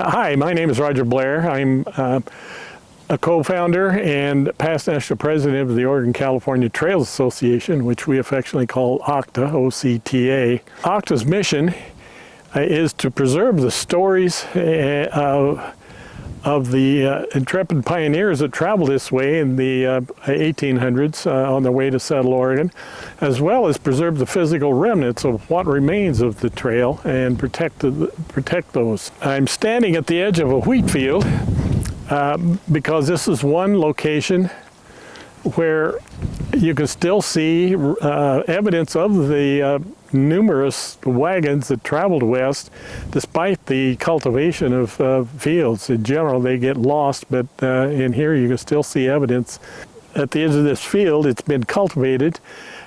Hi, my name is Roger Blair. I'm a co-founder and past national president of the Oregon-California Trails Association, which we affectionately call OCTA, O-C-T-A. OCTA's mission is to preserve the stories of the intrepid pioneers that traveled this way in the 1800s on their way to settle Oregon, as well as preserve the physical remnants of what remains of the trail and protect those. I'm standing at the edge of a wheat field because this is one location where you can still see evidence of the numerous wagons that traveled west, despite the cultivation of fields. In general, they get lost, but in here you can still see evidence. At the edge of this field, it's been cultivated,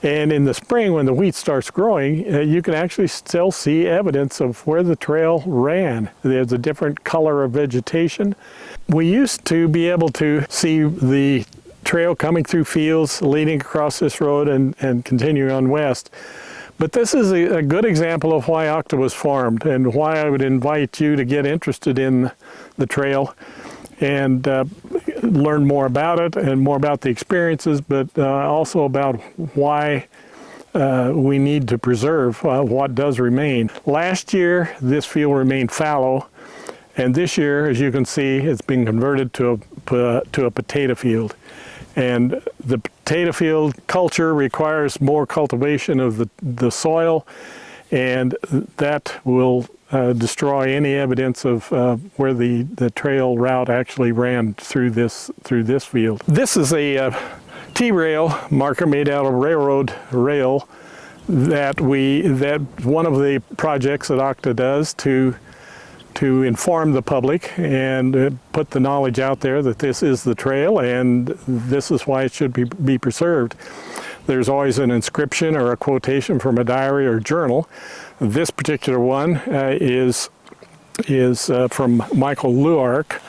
and in the spring when the wheat starts growing, you can actually still see evidence of where the trail ran. There's a different color of vegetation. We used to be able to see the trail coming through fields, leading across this road and continuing on west. But this is a good example of why OCTA was formed and why I would invite you to get interested in the trail and learn more about it and more about the experiences, but also about why we need to preserve what does remain. Last year, this field remained fallow, and this year, as you can see, it's been converted to a potato field. And the potato field culture requires more cultivation of the soil, and that will destroy any evidence of where the trail route actually ran through this field. This is a T-rail marker made out of railroad rail that one of the projects that OCTA does to inform the public and put the knowledge out there that this is the trail and this is why it should be preserved. There's always an inscription or a quotation from a diary or journal. This particular one is from Michael Luark,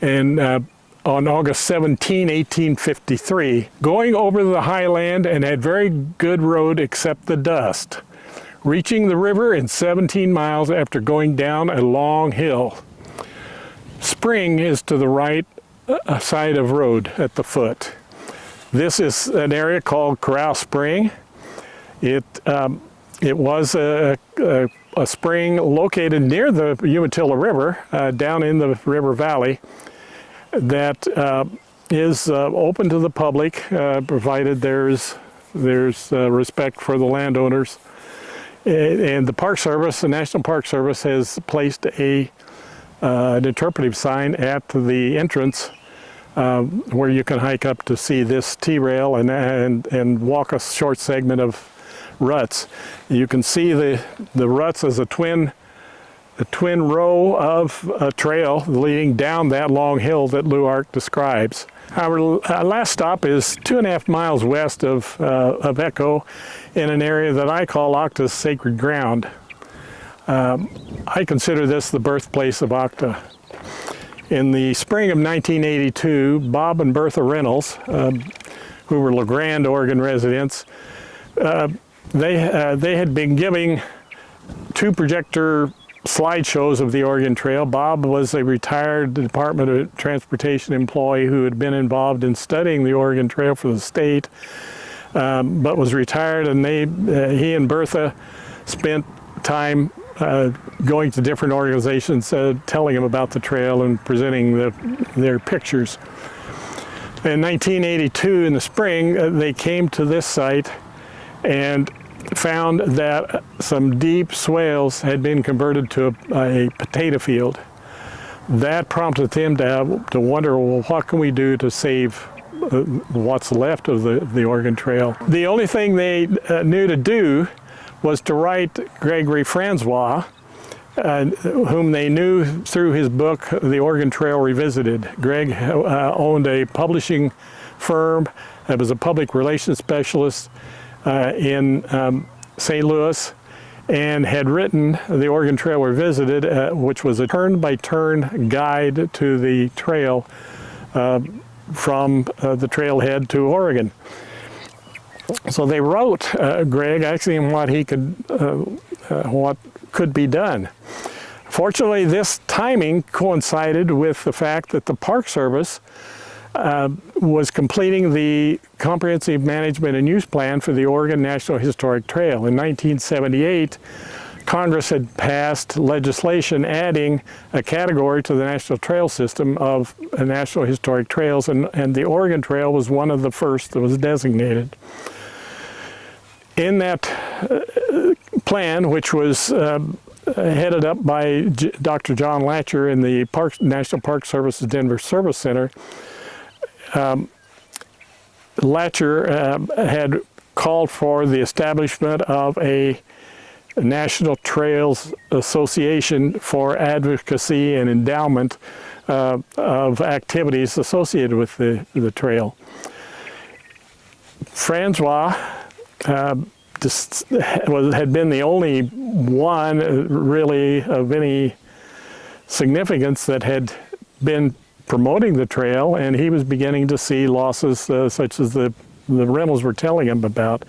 and on August 17, 1853, going over the highland and had very good road except the dust, reaching the river in 17 miles after going down a long hill. Spring is to the right side of road at the foot. This is an area called Corral Spring. It was a spring located near the Umatilla River, down in the river valley, that is open to the public, provided there's respect for the landowners. And the Park Service, the National Park Service, has placed an interpretive sign at the entrance where you can hike up to see this T-rail and walk a short segment of ruts. You can see the ruts as a twin row of a trail leading down that long hill that Luark describes. Our last stop is 2.5 miles west of Echo, in an area that I call OCTA's sacred ground. I consider this the birthplace of OCTA. In the spring of 1982, Bob and Bertha Reynolds, who were LeGrand, Oregon residents, they had been giving 2 projector slideshows of the Oregon Trail. Bob was a retired Department of Transportation employee who had been involved in studying the Oregon Trail for the state, but was retired, and he and Bertha spent time going to different organizations, telling them about the trail and presenting their pictures. In 1982, in the spring, they came to this site and found that some deep swales had been converted to a potato field. That prompted them to wonder, well, what can we do to save what's left of the Oregon Trail? The only thing they knew to do was to write Greg Franzwa, whom they knew through his book, The Oregon Trail Revisited. Greg owned a publishing firm that was a public relations specialist in St. Louis, and had written The Oregon Trail Revisited, which was a turn-by-turn guide to the trail from the trailhead to Oregon. So they wrote Greg actually in what could be done. Fortunately, this timing coincided with the fact that the Park Service was completing the Comprehensive Management and Use Plan for the Oregon National Historic Trail. In 1978, Congress had passed legislation adding a category to the National Trail System of National Historic Trails, and the Oregon Trail was one of the first that was designated. In that plan, which was headed up by Dr. John Latcher in the National Park Service's Denver Service Center, Latcher had called for the establishment of a National Trails Association for advocacy and endowment of activities associated with the trail. Franzwa had been the only one really of any significance that had been promoting the trail, and he was beginning to see losses such as the Reynolds were telling him about.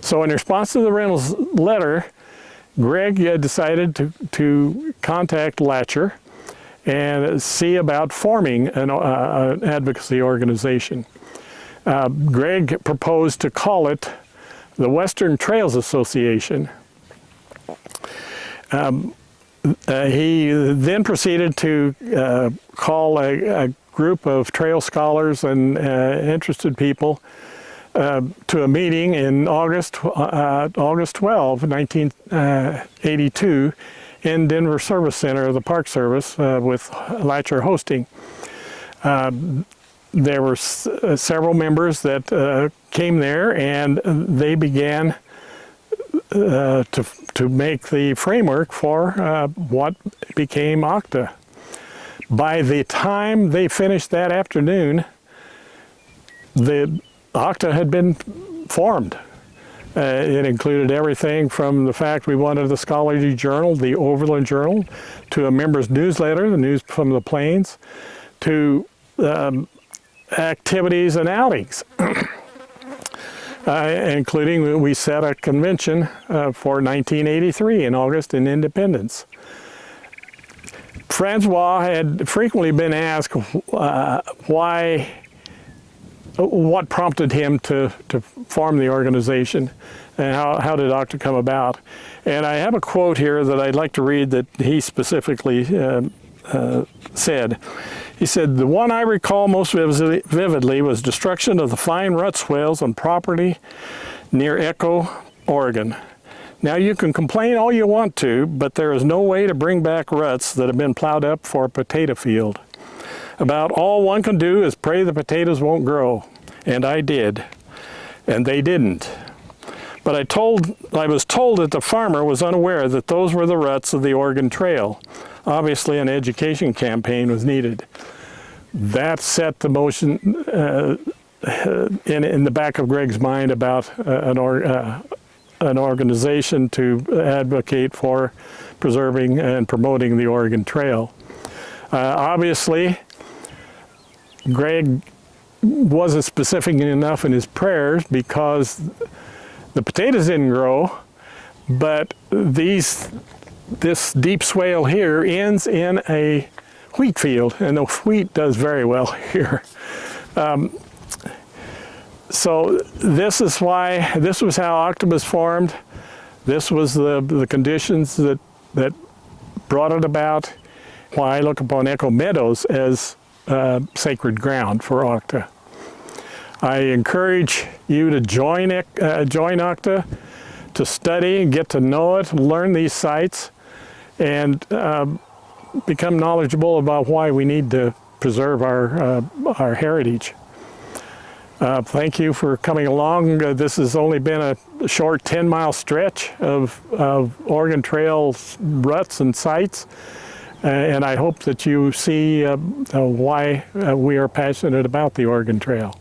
So in response to the Reynolds letter, Greg decided to contact Latcher and see about forming an advocacy organization. Greg proposed to call it the Western Trails Association. He then proceeded to call a group of trail scholars and interested people to a meeting in August 12, 1982 in Denver Service Center of the Park Service with Latcher hosting. There were several members that came there, and they began to make the framework for what became OCTA. By the time they finished that afternoon, the OCTA had been formed. It included everything from the fact we wanted the scholarly journal, the Overland Journal, to a members newsletter, the News from the Plains, to activities and outings, including we set a convention for 1983 in August in Independence. Franzwa had frequently been asked what prompted him to form the organization, and how did OCTA come about. And I have a quote here that I'd like to read that he specifically said. He said, "The one I recall most vividly was destruction of the fine rut swales on property near Echo, Oregon. Now you can complain all you want to, but there is no way to bring back ruts that have been plowed up for a potato field. About all one can do is pray the potatoes won't grow. And I did. And they didn't. But I was told that the farmer was unaware that those were the ruts of the Oregon Trail. Obviously an education campaign was needed." That set the motion in the back of Greg's mind about an organization to advocate for preserving and promoting the Oregon Trail. Obviously, Greg wasn't specific enough in his prayers because the potatoes didn't grow, but this deep swale here ends in a wheat field, and the wheat does very well here. So this was how OCTA was formed. This was the conditions that brought it about. Why I look upon Echo Meadows as sacred ground for OCTA. I encourage you to join OCTA, to study, get to know it, learn these sites, and become knowledgeable about why we need to preserve our heritage. Thank you for coming along. This has only been a short 10-mile stretch of Oregon Trail ruts and sites, and I hope that you see why we are passionate about the Oregon Trail.